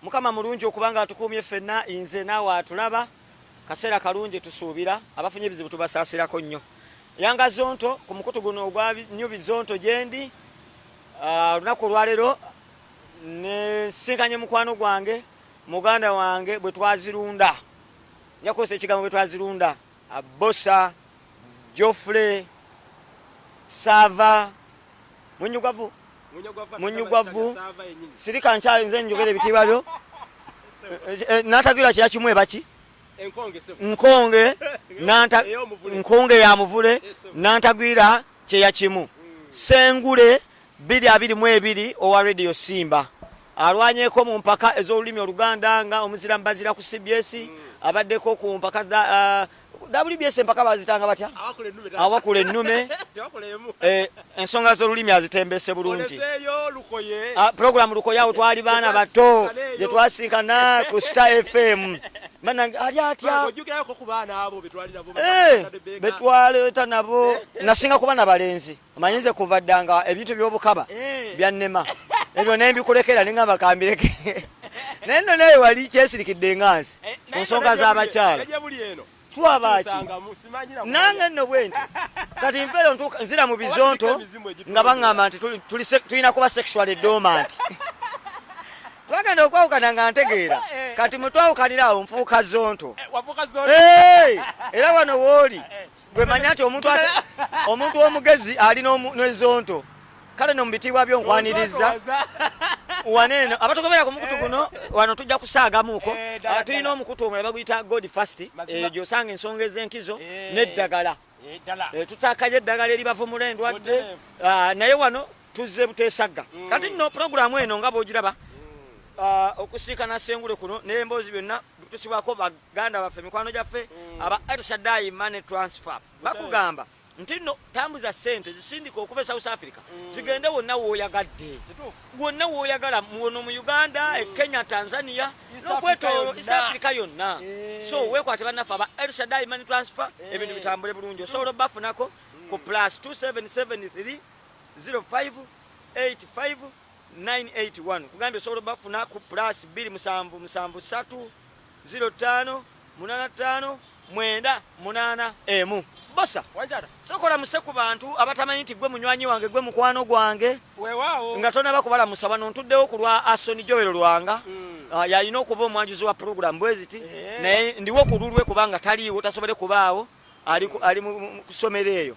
mukama mulungi okubanga atukumye ffenna inze naawe atulaba kaseera kalungi tusuubira abafunye ebizibu tubasaasirako nnyo yanga zonto ku mukutu guno ogwa nyubi zonto gyendi olunaku olwaleero ne sinkanye mukwano gwange muganda wange bwe twazirunda njakozesa ekigambo bwe twazirunda Bosa Jofre Sava Munyugwavu sirika ncha nze njogere bitiba byo natagira kya kimwe baki nkonge ya muvule nantagwira kye ya kimu Ssengule 222 owa Radio Simba alwanyeko mu mpaka ez'olulimi Oluganda nga omuzira mbazira ku CBS abaddeko ku mpaka WBS mpaka bazitanga batya awakule nnume ensonga z'olulimi azitembese bulungi program lukoye awo twali baana bato gye twasinkana ku Star FM ali atya betwaleta nabo nasinga kuba na balenzi amanyize kuva ddanga ebintu by'obukaba byannema ebyo nembikulekera ninga bakambireke nendo naye wali kyesirikidde ngansi ku nsonga z'abakyala twabaki nange nno bwenti kati mfero nzira mu bizonto nga baŋŋamba nti tulina kuba sexually dormant twagenda okwawukana nga ntegeera kati mutwawukanira awo nfuuka zonto era wano wooli gwe manya nti omuntu w'omugezi alina n'ezonto kale no mu bitiibwa byo nkwaniriza waneno abatugobera ku mukutu guno wano tujja kusaagamuuko tulina omukutu omulala baguyita God First gy'osanga ensonga ez'enkizo n'eddagala tutaakayo eddagala eribavumula endwadde naye wano tuzze buteesagga kati nno puroguramu eno nga bw'ogiraba okusinkana Ssengule kuno n'emboozi byonna tusibwako baganda baffe mikwano gyaffe aba El Shaddai Money Transfer bakugamba nti nno tambuza ssente zisindika okuva South Africa zigende wonna w'oyagadde wonna w'oyagala muno mu Uganda Kenya Tanzania n'okwetoolo East Africa yonna so weekwate bannaffe aba El Shaddai Money Transfer ebintu bitambule bulungi osobola bafunako ku +2773 05 85 981 kugambye osobola bafuna ku +277 05 85 981 Bosa wanjara sokola muse ku bantu abatamanyi nti gwe munywanyi wange gwe mukwano gwange weewaawo nga tona bakubala musaba nontuddewo ku lwa Asoni Joel Lwanga yalina okuba omwanjuzi wa program bweziti naye ndiwo ku lulwe kubanga taliiwo tasobole kubaawo ali mu kusomero eyo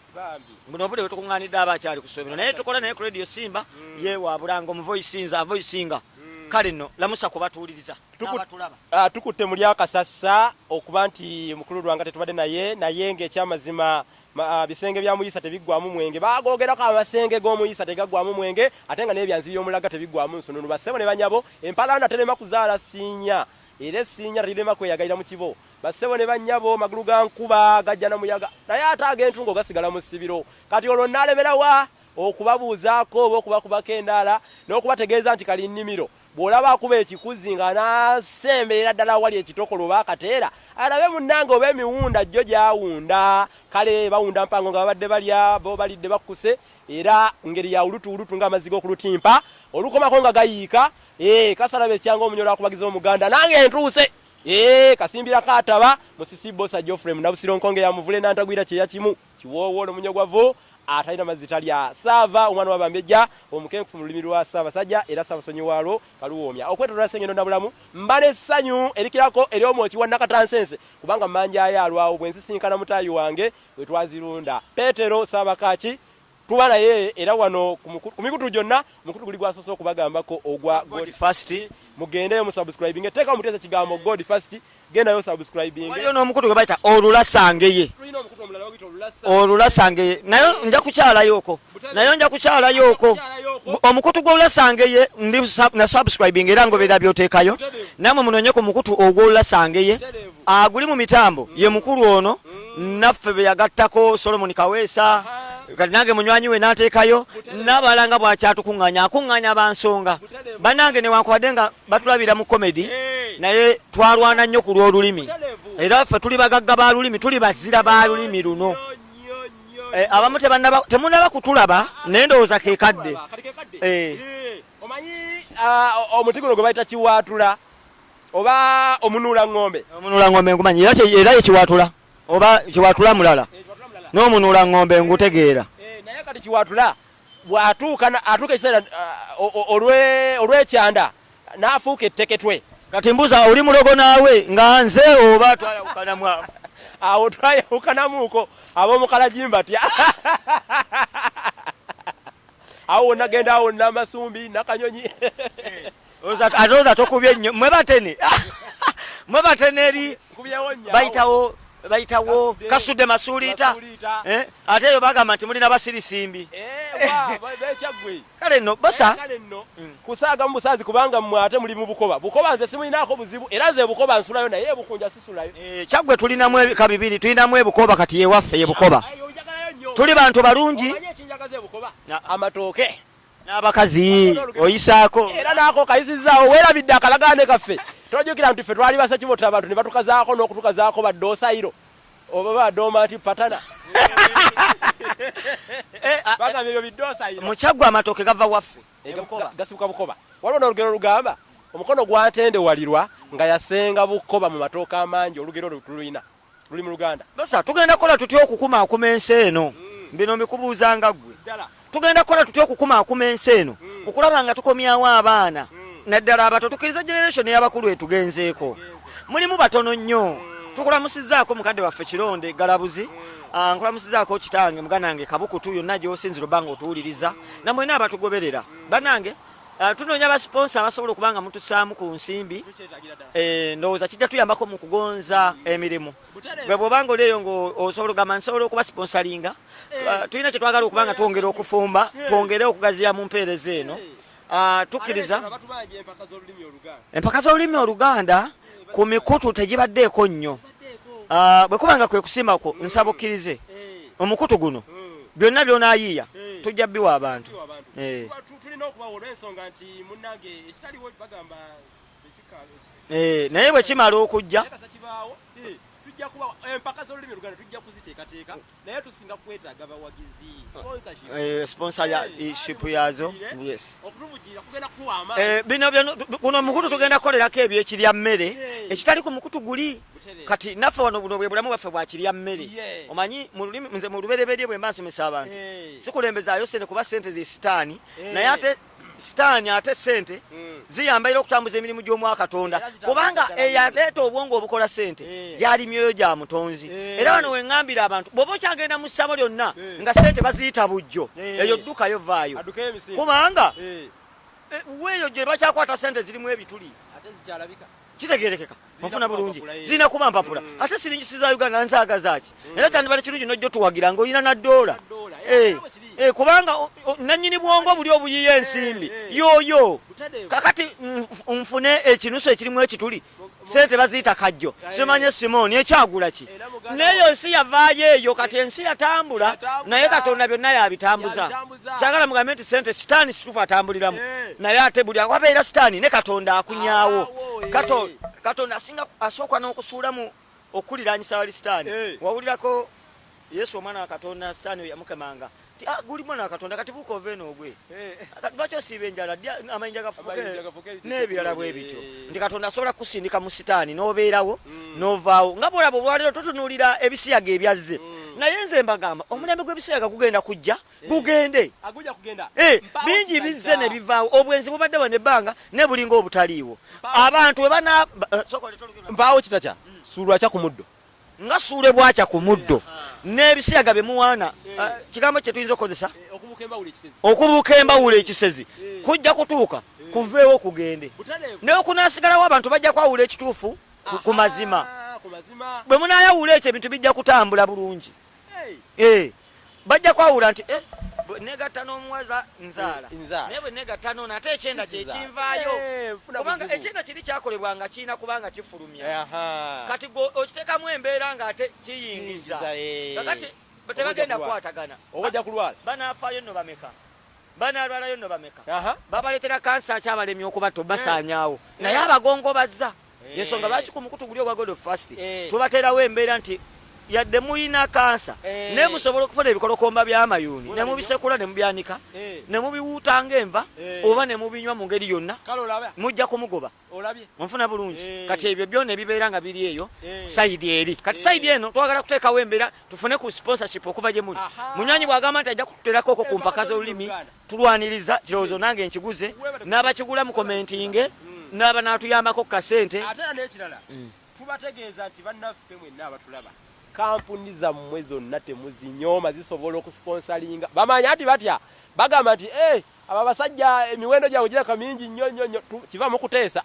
buno bude tukuŋŋaanidde abakyali ku ssomero naye tukola naye ku Radio Simba yeewaabulanga omuvoisinga kale nno lamusa kubatuuliriza tukutte muli akasassa okuba nti mukulu Lwanga tetubadde naye ng'ekyamazima bisenge bya muyisa tebiggwamu mwenge bagoogerako amasenge g'omuyisa tegaggwamu mwenge ate nga n'ebyanzi by'omulaga tebiggwamu nsonunu bassebo ne banyabo empalanda terema kuzaala siinya era essiinya terirema kweyagalira mu kibo bassebo ne banyabo magulu ga nkuba gajja na muyaga naye ate ag'entungo gasigala mu ssibiro kati olwo naalemerawa okubabuuzaako oba okubakubako endaala n'okubategeeza nti kali nnimiro bw'olaba akuba ekikuzi nga nasembeera ddala wali ekitokolo oba akateera alabe munnange oba emiwunda jjo gyawunda kale bawunda mpango nga babadde balya bo balidde bakkuse era ngeri ya ulutu ng'amazzi g'okulutimpa olukomako nga gayiika kasalaba ekyanga omunyolo akubagiza omuganda nange entuuse kasimbira kataba musisi Bosa Jofre munabusiro nkonge ya muvule nantagwira kye yakimu kiwoowo n'omunyogwavu atalina mazita lya Sava omwana wa Bambejja omukenkufu mu lulimi lwa Ssaabasajja era Ssaabasonyi waalwo kaluwoomya okwetolera Ssengendo Nabulamu mbale essanyu erikirako eri omwoki wa Nakatansense kubanga mmanja alwawo bwe nsisinkana mutaayi wange we twazirunda Petero Ssaabakaaki tuba naye era wano ku mikutu gyonna omukutu guli gwasoose okubagambako ogwa God First mugendeyo mu subscribing teeka muteeza kigambo God First gendayo subscribing waliyo n'omukutu gwe bayita olulasangeye olulasangeye nayo nja kukyalayo okwo omukutu gw'olulasangeye ndi na subscribing era ngobeera byoteekayo namwe munonye ku mukutu ogw'olulasangeye aguli mu mitambo ye mukulu ono naffe be yagattako Solomon Kaweesa kati nange munywanyi we n'ateekayo n'abalanga bwakyatukuŋŋaanya akuŋŋaanya bansonga bannange newankubadde nga batulabira mu comedy naye twalwana nnyo ku lw'olulimi era ffe tuli bagagga ba lulimi tuli bazira ba lulimi luno abamu temunaba kutulaba naye ndowooza keekadde omanyi omuti guno gwe bayita kiwaatula oba omunula ng'ombe. Omunula ng'ombe ngumanyi era kiwatula oba kiwatula mulala n'omunula ng'ombe ngutegeera. Naye kati kiwatula bw'atuuka ekiseera olw'ekyanda n'afuuka etteketwe. Kati mbuza oli mulogo naawe nga nze oba twayawukanamu awo twayawukanamuuko ab'omukalajimba tya awo wonna genda awo n'amasumbi n'akanyonyi atooza tokubye nnyo mwe batene eri bayitawo kasudde masuuliita ate eyo bagamba nti mulina basirisimbi kale nno basa kusaaga mu busaazi kubanga mmwe ate muli mu bukoba nze simulinaako buzibu era nze bukoba nsulayo naye ebukunja sisulayo. Kyaggwe tulinamu ebika bibiri tulinamu ebukoba kati yewaffe ye bukoba tuli bantu balungi amatooke n'abakazi oyisaako era naako kayisizaawo weerabidde akalagaane kaffe tojjukira nti ffe twali basa kimota abantu ne batukazaako n'okutukazaako badde osayiro oba badde omati patana bagambye ebyo bidde osayiro mu Kyaggwe amatooke gava waffe gasibuka bukoba. Waliwo n'olugero lugamba omukono gwatendewalirwa nga yasenga bukoba mu matooke amangi olugero tuluyina luli mu Luganda. Basa tugenda kukola tutya okukumaakuma ensi eno bino mbikubuuzanga ggwe tugenda kukola tutya okukumaakuma ensi eno okulaba nga tukomyawo abaana naddala abato tukkiriza generation y'abakulu etugenzeeko mulimu batono nnyo tukulamusizaako mukadde waffe Kironde Galabuzi nkulamusizaako kitange muganange Kabukutu yonna gy'osinzira obanga otuwuliriza namwena abatugoberera banange tunoonya basponsa abasobola okubanga mutusaamu ku nsimbi ndowooza kijja tuyambako mu kugonza emirimu bwe bw'obanga oli eyo ng'osobola okugamba nsobola okuba sponsalinga tulina kye twagala okubanga twongera okufumba twongere okugaziya mu mpeereza eno tukkiriza empaka z'olulimi Oluganda ku mikutu tegibaddeeko nnyo bwe kubanga kwe kusimbako nsaba okkirize omukutu guno byonna by'onaayiiya tujja bbiwa abantu tulina okubawo olw'ensonga nti munnange ekitaliwo bagamba naye bwe kimala okujja tujja kuba empaka z'olulimi Oluganda tujja kuziteekateeka naye tusinga kwetaaga bawagizi sponsorship yazo okutubugira kugenda kutuwa amaanyi bino guno mukutu tugenda kukolerako ebyekirya mmere ekitali ku mukutu guli kati naffe wano buno bwe bulamu bwaffe bwakirya mmere omanyi nze mu lubereberye bwe mbasomesa abantu sikulembezaayo sente kuba sente zisitaani naye ate sitaani ate sente ziyambaire okutambuza emirimu gy'omwa Katonda kubanga eyaleeta obwongo obukola sente gyali myoyo gya mutonzi era wano weŋŋambira abantu bw'oba okyagenda mu ssabo lyonna nga sente baziyita bujjo eyo ddukayo vaayo kubanga weeyo gye bakyakwata sente zirimu ebituli kitegerekeka mufuna bulungi zirina kuba mpapula ate siringisi za Uganda nzaagazaaki era kyandibale kirungi nojja otuwagira ng'olina na ddoola kubanga nannyini bwongo buli obuyiye ensimbi yoyo kakati nfune ekinusu ekirimu ekituli sente baziyita kajjo simanye Simoni ekyagula ki neyo ensi yavaayo eyo kati ensi yatambula naye Katonda byonna yabitambuza saagala mugambe nti sente sitaani situfu atambuliramu naye ate buli awabeera sitaani ne Katonda akunyaawo Katonda asinga asooka n'okusuulamu okuliraanyisa wali sitaani wawulirako Yesu omwana wa Katonda sitaani oyo yamukemanga guli mwana wa Katonda kati bukoova eno ogwe lwaki osiiba enjala amayinja gafuke n'ebirala bwe bityo nti Katonda asobola kusindika mu sitaani n'obeerawo n'ovaawo nga bwolaba olwaleero tutunuulira ebisiyaga ebyazze naye nze mbagamba omulembe gw'ebisiyaga gugenda kujja gugende bingi bizze ne bivaawo obwenzi bubadde bwe nebbanga ne bulinga obutaliiwo abantu we mpaawo kitakya suulwakya ku muddo nga suule bwakya ku muddo n'ebisiyaga bye muwaana kigambo kye tuyinza okukozesa okubuuka embawulo ekisezi kujja kutuuka kuveewo kugende naye okunaasigalawo abantu bajja kwawula ekituufu ku mazima bwe munaayawula ekyo ebintu bijja kutambula bulungi bajja kwawula nti negatta n'omuwaza nzaala naye bwe negatta n'ono ate ekyenda kyekinvaayo kubanga ekyenda kiri kyakolebwanga kirina kubanga kifulumya kati okiteekamu embeera nga ate kiyingiza kakati tebagenda kukwatagana obajja kulwala banaafaayo nno bameka banaalwalayo nno bameka babaleetera kansa akyabalemye okubatta basaanyaawo naye abagongo bazza yensonga lwaki ku mukutu guli ogwa God of Fast tubateerawo embeera nti yadde muyina kansa ne musobola okufuna ebikolokomba by'amayuuni ne mubisekula ne mubyanika ne mubiwuutanga enva oba ne mubinywa mu ngeri yonna mujja kumugoba onfuna bulungi kati ebyo byonna ebibeera nga biri eyo sayidi eri kati sayidi eno twagala kuteekawo embeera tufune ku sponsorship okuva gye muli munywanyi bw'agamba nti ajja kututeerako ku mpaka z'olulimi tulwaniriza kirowoozo nange nkiguze n'abakigula mu komentinge n'aba n'atuyambako ku kasente ate n'ekirala tubategeeza nti bannaffe mwenna abatulaba kampuni zammwe zonna temuzinyooma zisobola okusponsalinga bamanya nti batya bagamba nti abo abasajja emiwendo gyabwe gireka mingi nnyo kiva mu kuteesa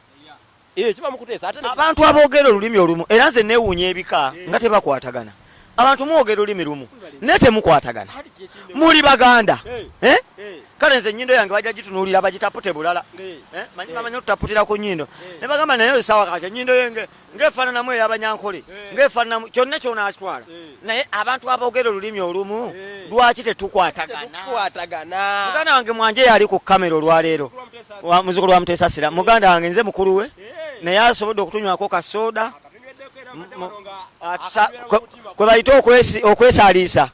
kiva mu kuteesa abantu aboogera olulimi olumu era nze neewuunya ebika nga tebakwatagana abantu muwogera olulimi lumu naye temukwatagana muli baganda kale nze ennyindo yange bajja gitunuulira bagitapute bulala manyi tutaputira ku nnyindo ne bagamba naye Ssaabakaaki ennyindo ye ng'efaananamu ey'abanyankole ng'efaananamu kyonna kyona akitwala naye abantu aboogera olulimi olumu lwaki tetukwatagana muganda wange mwanje yali ku kamera olwaleero muzzukulu wa Muteesa Sira muganda wange nze mukulu we naye asobodde okutunywako kasooda kwe bayita okwesaaliisa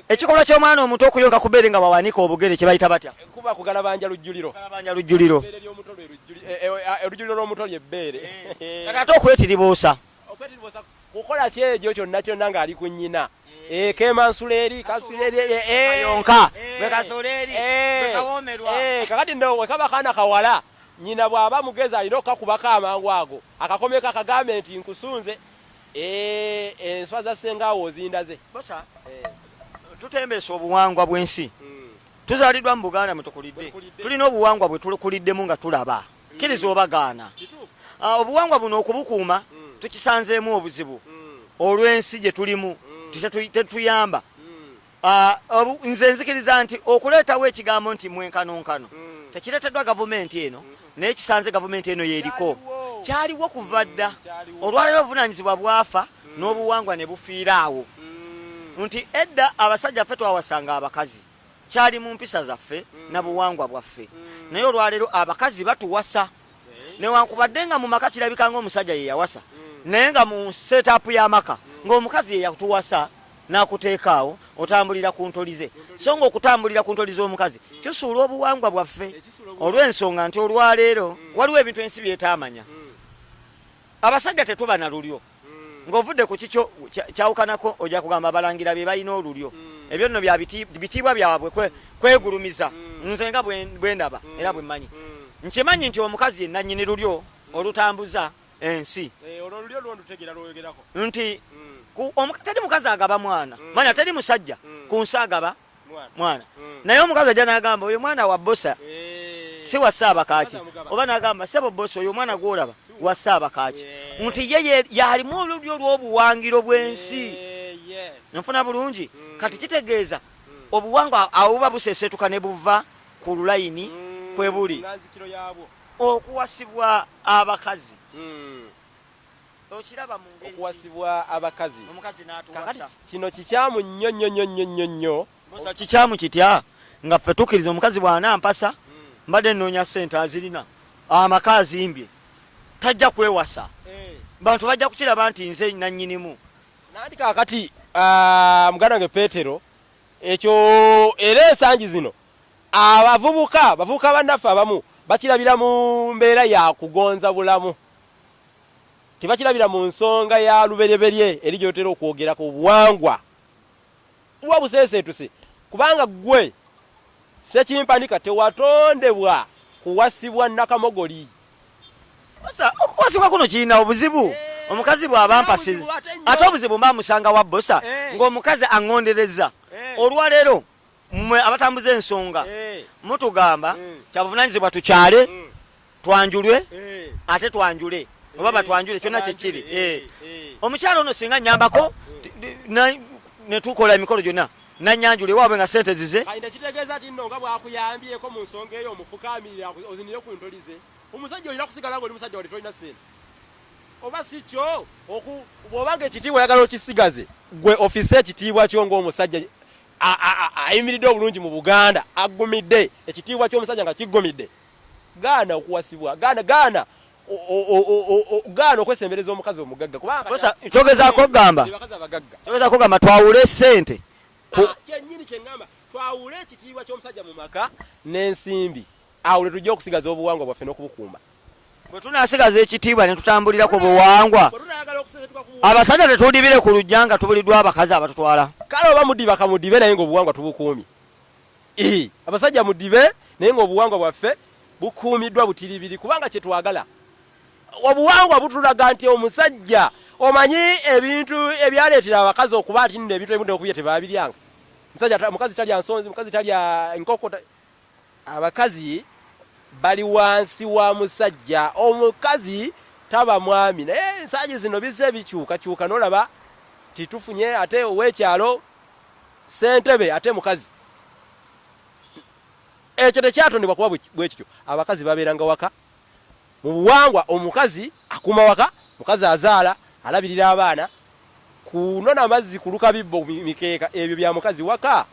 ekikolwa ky'omwana omuto okuyonka ku bbeere nga bawanika obugere kye bayita batya kuba kugalabanja lujjuliro olujjuliro lw'omuto lyebbeere kati ate okwetiribuusa kukola kyegyo kyonna ng'ali ku nnyina kemansuleeri kayonka bwekasoleeri bwekawoomerwa kakati ndo wekaba kaana kawala nyina bw'aba mugezi alina okukakubako amangu ago akakomeko akagambe nti nkusunze enswa za ssengaawo ozindaze bosa tutembeesa obuwangwa bw'ensi tuzaaliddwa mu Buganda mwe tukulidde tulina obuwangwa bwe tukuliddemu nga tulaba kkiriza obagaana obuwangwa buno okubukuuma tukisanzeemu obuzibu olw'ensi gye tulimu tetuyamba nze nzikiriza nti okuleetawo ekigambo nti mwenkanonkano tekireeteddwa gavumenti eno naye kisanze gavumenti eno yeeriko kyaliwo kuva dda olwaleero obuvunaanyizibwa bwafa n'obuwangwa ne bufiira awo nti edda abasajja ffe twawasanga abakazi kyali mu mpisa zaffe na buwangwa bwaffe naye olwaleero abakazi batuwasa newankubadde nga mu maka kirabika ng'omusajja ye yawasa naye nga mu setup y'amaka ng'omukazi ye yatuwasa n'akuteekaawo otambulira ku ntolize so ng'okutambulira ku ntolize omukazi kisuula obuwangwa bwaffe olw'ensonga nti olwaleero waliwo ebintu ensi byetaamanya abasajja tetuba na lulyo ng'ovudde ku kikyo kyawukanako ojja kugamba abalangira bye balina olulyo ebyo nno bya bitiibwa byabwe kwegulumiza nze nga bwe ndaba era bwe mmanyi nkimanyi nti omukazi yenna nnyini lulyo olutambuza ensi nti teri mukazi agaba mwana manya teri musajja ku nsi agaba mwana naye omukazi ajja n'agamba oyo mwana wa bosa si wa Ssaabakaaki oba n'agamba sebo bosa oyo omwana gw'olaba wa Ssaabakaaki nti ye yalimu olulyo lw'obuwangiro bw'ensi nfuna bulungi kati kitegeeza obuwangwa awo buba busesetuka ne buva ku lulayini kwe buli okuwasibwa abakazi okiraba mu ngeri okuwasibwa abakazi omukazi n'atuwasa kino kikyamu nnyo bosa kikyamu kitya nga ffe tukkiriza omukazi bw'anampasa mbadde nnoonya ssente azirina amaka azimbye tajja kwewasa bantu bajja kukiraba nti nze nannyinimu nandi kaakati muganda wange Peetero ekyo era ensangi zino bavubuka bannaffe abamu bakirabira mu mbeera ya kugonza bulamu tebakirabira mu nsonga ya lubereberye eri gyotera okwogera ku buwangwa bwa buseeseetuse kubanga gwe sekimpanika tewatondebwa kuwasibwa nakamogoli okuwasibwa kuno kirina obuzibu omukazi bw'aba mpasize ate obuzibu mbamusanga wa bosa ng'omukazi aŋŋondereza olwaleero mmwe abatambuza ensonga mutugamba kyabuvunaanyizibwa tukyale twanjulwe ate twanjule oba batwanjule kyonna kyekiri omukyalo ono singa nnyambako ne tukola emikolo gyonna nanyanjule waabwe nga sente zize kitegeeza ti nno nga bwakuyambyeko mu nsonga eyo omufukaamirira ozinire ku ntolize omusajja olina okusigala ng'oli musajja wali tolina sente oba si kyo bw'obanga ekitiibwa oyagala okisigaze gwe ofise ekitiibwa kyo ng'omusajja ayimiridde obulungi mu Buganda aggumidde ekitiibwa ky'omusajja nga kiggumidde gaana okuwasibwa gaana gaana okwesembereza omukazi omugagga kubanga kyogezaako gamba twawule ssente kyennyini kyeŋŋamba twawule ekitiibwa ky'omusajja mu maka n'ensimbi awo letujja okusigaza obuwangwa bwaffe n'okubukuuma bwe tunaasigaza ekitiibwa ne tutambulirako buwangwa abasajja tetudibire ku lujja nga tubuliddwa abakazi abatutwala kale oba mudiba kamudibe naye ng'obuwangwa tubukuumye abasajja mudibe naye ng'obuwangwa bwaffe bukuumiddwa butiribiri kubanga kyetwagala obuwangwa butulaga nti omusajja omanyi ebintu ebyaleetera abakazi okuba ati nno ebintu ebimu okubye tebabiryanga mukazi talya nsonzi mukazi talya nkoko abakazi bali wansi wa musajja omukazi taba mwami naye ensangi zino bize bikyukakyuka n'olaba titufunye ate ow'ekyalo ssentebe ate mukazi ekyo tekyatondebwa kuba bwe kityo abakazi babeeranga waka mu buwangwa omukazi akuma waka mukazi azaala alabirira abaana kunona amazzi kuluka bibbo mikeeka ebyo bya mukazi waka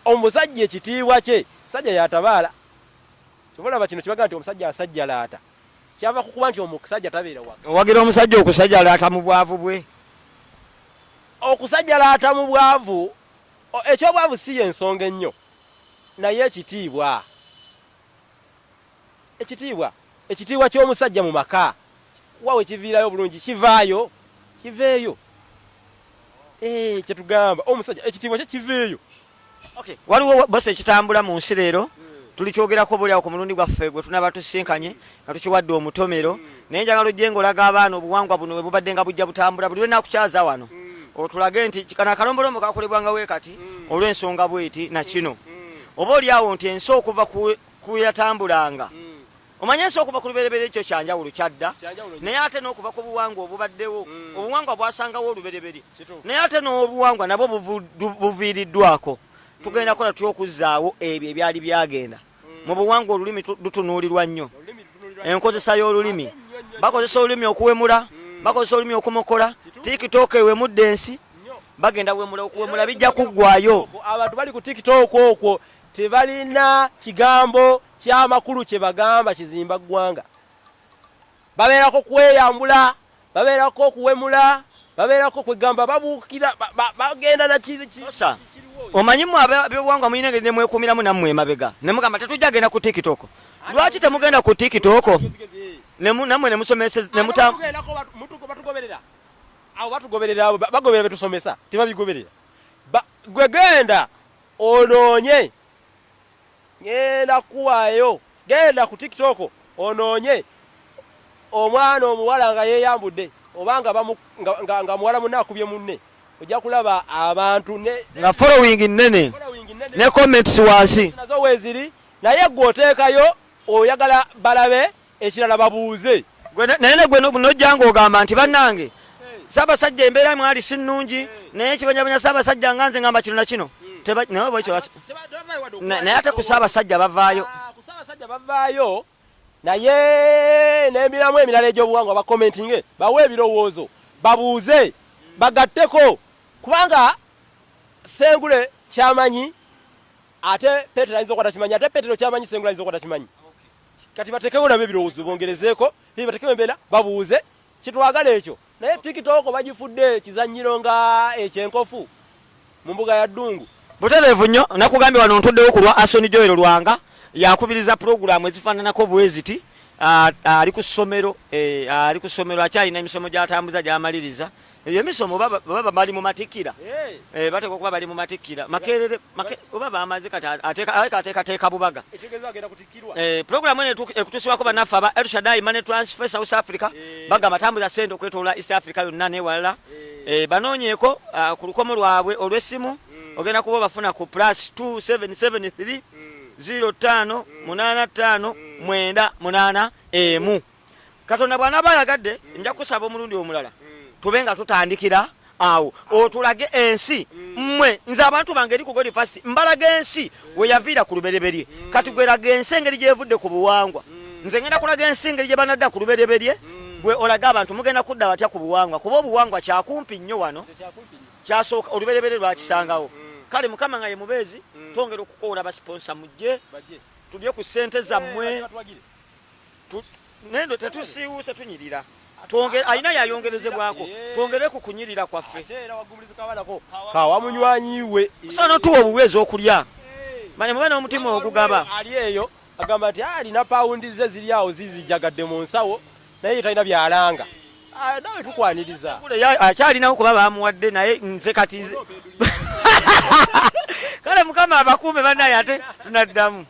omusajja ekitiibwa kye musajja yatabaala kyolaba kino kibaga nti omusajja asajja laata kyava kukuba nti omusajja tabeera waka owagira omusajja okusajja laata mu bwavu bwe okusajja laata mu bwavu ekyobwavu si y'ensonga ennyo naye ekitiibwa ky'omusajja mu maka wawe kiviirayo bulungi kiveeyo kyetugamba omusajja ekitiibwa kye kiveeyo waliwo bose ekitambula mu nsi leero tulikyogerako buliawo ku mulundi gwaffe gwe tunaba tusinkanye nga tukiwadde omutomero naye njagala ojje ng'olaga abaana obuwangwa buno bwe bubadde nga bujja butambula buli lwenakukyaza wano otulage nti kano akalombolombo kakolebwanga weekati olw'ensonga bweti nakino oba oliawo nti ensi okuva kuyatambulanga omanye ensi okuva ku lubereberye ekyo kyanjawulo kyadda naye ate n'okuva ku buwangwa obubaddewo obuwangwa bwasangawo olubereberye naye ate n'obuwangwa nabwo buviiriddwako tugenda kola tyokuzaawo ebyo ebyali byagenda mu buwangwa olulimi lutunuulirwa nnyo enkozesa y'olulimi bakozesa olulimi okuwemula bakozesa olulimi okumokola tiktok ewemudde ensi bagenda okuwemula bijja kuggwayo abantu bali ku tiktok okwo tebalina kigambo kyamakulu kye bagamba kizimba ggwanga babeerako kweyambula babeerako okuwemula babeerako kwegamba babuukira bagenda nakirikirosa omanyimu abebuwangwa muyina engeri nemwekumiramu nammwe emabega nemugamba tetujja genda ku tiktok lwaki temugenda ku tiktok nammwe batugoberera abo batugoberera bagoberera betusomesa tebabigoberera gwegenda onoonye genda kuwaayo genda ku tiktok onoonye omwana omuwala nga yeeyambudde obanga nga muwala munne akubye munne ojja kulaba abantu nga following nnene ne comments wansi nazo weeziri naye gwe oteekayo oyagala balabe ekirala babuuze naye ne gwe nojja ng'ogamba nti bannange Ssaabasajja embeera mwali si nnungi naye kibanyabanya Ssaabasajja nga nze ngamba kino na kino naye ate ku Ssaabasajja bavaayo naye n'emiramu emirala egy'obuwangwa bakomentinge bawe ebirowoozo babuuze bagatteko kubanga Ssengule kyamanyi ate Petero ayinza okuba takimanyi ate Petero kyamanyi Ssengule ayinza okuba takimanyi kati batekewo nabo ebirowoozo bongerezeeko batekewo embeera babuuze kitwagala ekyo naye tiktok bagifudde kizannyiro nga ekyenkofu mu mbuga ya Ddungu butereevu nnyo nakugambye wano ntuddewo ku lwa Asoni Joel Lwanga yakubiriza pulogulaamu ezifaananako bweziti ali ku ssomero akyalina emisomo gy'atambuza gy'amaliriza eyo emisomo baba bali mu matikira bateekwa okuba bali mu matikira makerere oba bamaze kati ateekateeka bubaga pulogulaamu eno ekutuusibwako bannaffe aba El Shaddai Money Transfer South Africa bagamba tambuza ssente okwetoola East Africa yonna n'ewalala banoonyeeko ku lukomo lwabwe olw'essimu ogenda kuba bafuna ku +2773 058598 Katonda bw'anaaba ayagadde nja kusaba omulundi omulala tube nga tutandikira awo otulage ensi mmwe nze abantu bange eri ku God First mbalaga ensi we yaviira ku lubereberye kati gweraga ensi engeri gyevudde ku buwangwa nze ngenda kulaga ensi engeri gye banadda ku lubereberye gwe olaga abantu mugenda kudda batya ku buwangwa kuba obuwangwa kyakumpi nnyo wano kyasooka olubereberye lwakisangawo kale mukama nga ye mubeezi twongera okukoola basponsa mujje tulye ku ssente zammwe nendo tetusiiwuuse tunyirira alina yayongerezebwako twongere ku kunyirira kwaffe kawamunywanyiwe sono tuwa obuweezi okulya manye mube n'omutima ogugaba ali eyo agamba nti alina pawundi ze ziri awo zizijagadde mu nsawo naye talina byalanga nawe tukwaniriza akyalinawo kuba bamuwadde naye nze kati kale mukama abakuume bannaye ate tunaddamu